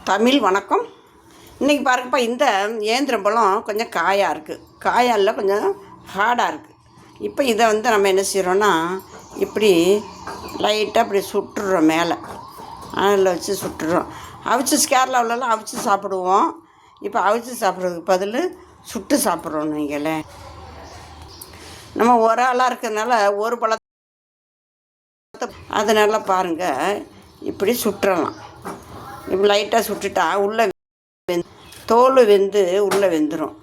தமிழ் வணக்கம். இன்றைக்கி பாருங்கப்பா, இந்த ஏந்திரம் பழம் கொஞ்சம் காயாக இருக்குது, காயால் கொஞ்சம் ஹார்டாக இருக்குது. இப்போ இதை நம்ம என்ன செய்கிறோன்னா, இப்படி லைட்டாக இப்படி சுட்டுறோம், மேலே அதில் வச்சு சுட்டுறோம். அவிச்சு கேரளாவிலலாம் அவிச்சு சாப்பிடுவோம். இப்போ அவிச்சு சாப்பிட்றதுக்கு பதில் சுட்டு சாப்பிட்றோம். நீங்களே நம்ம ஒரு ஆளாக இருக்கிறதுனால ஒரு பழத்தை அதனால பாருங்கள், இப்படி சுட்டுறலாம். இப்போ லைட்டாக சுட்டுட்டா உள்ளே தோல் வெந்து உள்ளே வெந்துடும்.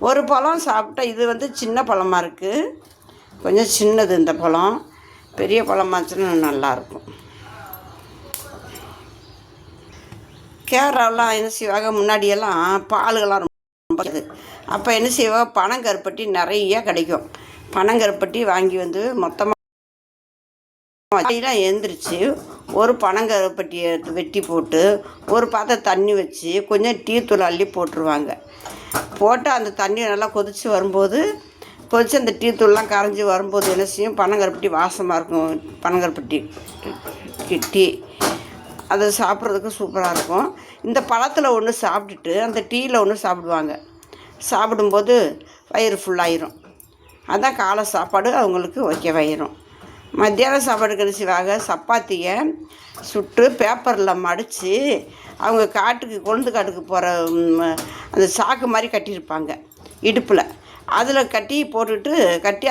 ஒரு பழம் சாப்பிட்டா இது சின்ன பழமாக இருக்குது, கொஞ்சம் சின்னது. இந்த பழம் பெரிய பழமாச்சுன்னா நல்லாயிருக்கும். கேரளாவெலாம் என்ன செய்வாங்க, முன்னாடியெல்லாம் பால்கள்லாம் ரொம்ப அப்போ என்ன செய்வாங்க, பனங்கருப்பட்டி நிறைய கிடைக்கும். பனங்கருப்பட்டி வாங்கி மொத்தமாக எழுந்திரிச்சு ஒரு பனங்கருப்பட்டியை வெட்டி போட்டு ஒரு பாத்திரம் தண்ணி வச்சு கொஞ்சம் டீத்தூள் அள்ளி போட்டுருவாங்க. போட்டு அந்த தண்ணி நல்லா கொதித்து வரும்போது, கொதித்து அந்த டீத்தூள்லாம் கரைஞ்சி வரும்போது என்ன செய்யும், பனங்கருப்பட்டி வாசமாக இருக்கும். பனங்கருப்பட்டி டீ அது சாப்பிட்றதுக்கு சூப்பராக இருக்கும். இந்த பழத்தில் ஒன்று சாப்பிட்டுட்டு அந்த டீயில் ஒன்று சாப்பிடுவாங்க. சாப்பிடும்போது வயிறு ஃபுல்லாயிரும். அதுதான் காலை சாப்பாடு அவங்களுக்கு ஓகேவாயிரும். மத்தியான சாப்பாடுக்கு என்ன செய்வாங்க, சப்பாத்தியை சுட்டு பேப்பரில் மடித்து அவங்க கொழுந்து காட்டுக்கு போகிற அந்த சாக்கு மாதிரி கட்டியிருப்பாங்க இடுப்பில். அதில் கட்டி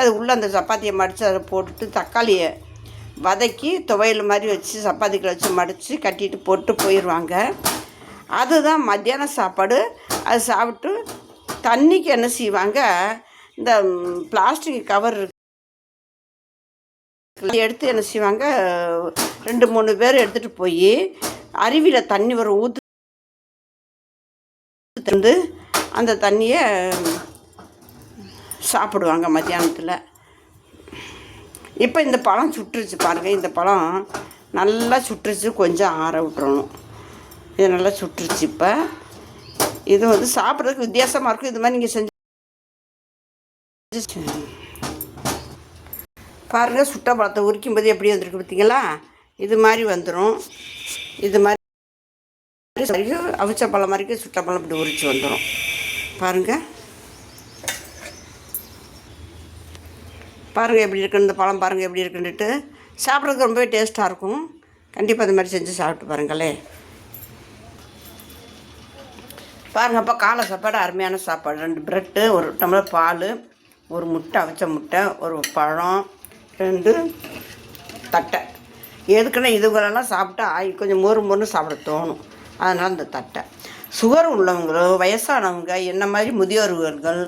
அது உள்ளே அந்த சப்பாத்தியை மடித்து அதில் போட்டுட்டு தக்காளியை வதக்கி துவையல் மாதிரி வச்சு சப்பாத்திகளை வச்சு மடித்து கட்டிட்டு போட்டு போயிடுவாங்க. அதுதான் மத்தியான சாப்பாடு. அது சாப்பிட்டு தண்ணிக்கு என்ன செய்வாங்க, இந்த பிளாஸ்டிக் கவர் எடுத்து என்ன செய்வாங்க, 2-3 பேர் எடுத்துகிட்டு போய் அருவியில் தண்ணி ஊற்று அந்த தண்ணியை சாப்பிடுவாங்க மத்தியானத்தில். இப்போ இந்த பழம் சுட்டுருச்சு பாருங்கள், இந்த பழம் நல்லா சுட்டுருச்சு, கொஞ்சம் ஆற விட்டுறணும். இது நல்லா சுட்டுருச்சு. இப்போ இது சாப்பிட்றதுக்கு வித்தியாசமாக இருக்கும். இது மாதிரி நீங்கள் செஞ்சு பாருங்கள். சுட்ட பழத்தை உரிக்கும்போது எப்படி வந்துருக்கு பார்த்தீங்களா, இது மாதிரி வந்துடும். இது மாதிரி அவிச்ச பழம் மாதிரிக்கு சுட்ட பழம் இப்படி உரித்து வந்துடும். பாருங்கள் எப்படி இருக்குன்னு, இந்த பழம் பாருங்கள் எப்படி இருக்குன்னுட்டு. சாப்பிட்றதுக்கு ரொம்பவே டேஸ்ட்டாக இருக்கும். கண்டிப்பாக அது மாதிரி செஞ்சு சாப்பிட்டு பாருங்களே. பாருங்கள், அப்போ காலை சாப்பாடு அருமையான சாப்பாடு. 2 ப்ரெட்டு, 1 டம்ளர் பால், 1 முட்டை, அவிச்ச முட்டை, 1 பழம், 2 தட்டை. எதுக்குன்னா இதுகளெல்லாம் சாப்பிட்டா கொஞ்சம் மொறுன்னு சாப்பிட தோணும். அதனால் இந்த தட்டை. சுகர் உள்ளவங்களும் வயசானவங்க என்ன மாதிரி முதியோர்கள்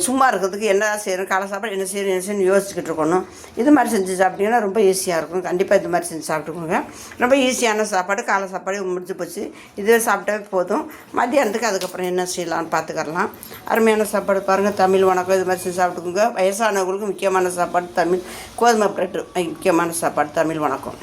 சும்மா இருக்கிறதுக்கு என்ன செய்யணும், காலை சாப்பாடு என்ன செய்யணும் யோசிச்சுக்கிட்டு இருக்கணும். இது மாதிரி செஞ்சு சாப்பிட்டீங்கன்னா ரொம்ப ஈஸியாக இருக்கும். கண்டிப்பாக இது மாதிரி செஞ்சு சாப்பிட்டுக்கோங்க. ரொம்ப ஈஸியான சாப்பாடு, காலை சாப்பாடு முடிஞ்சு போச்சு. இதுவே சாப்பிட்டாவே போதும். மத்தியானத்துக்கு அதுக்கப்புறம் என்ன செய்யலான்னு பார்த்துக்கலாம். அருமையான சாப்பாடு பாருங்கள். தமிழ் வணக்கம். இது மாதிரி செஞ்சு சாப்பிட்டுக்கோங்க. வயசானவங்களுக்கு முக்கியமான சாப்பாடு தமிழ் கோதுமை பிரெட்டு முக்கியமான சாப்பாடு. தமிழ் வணக்கம்.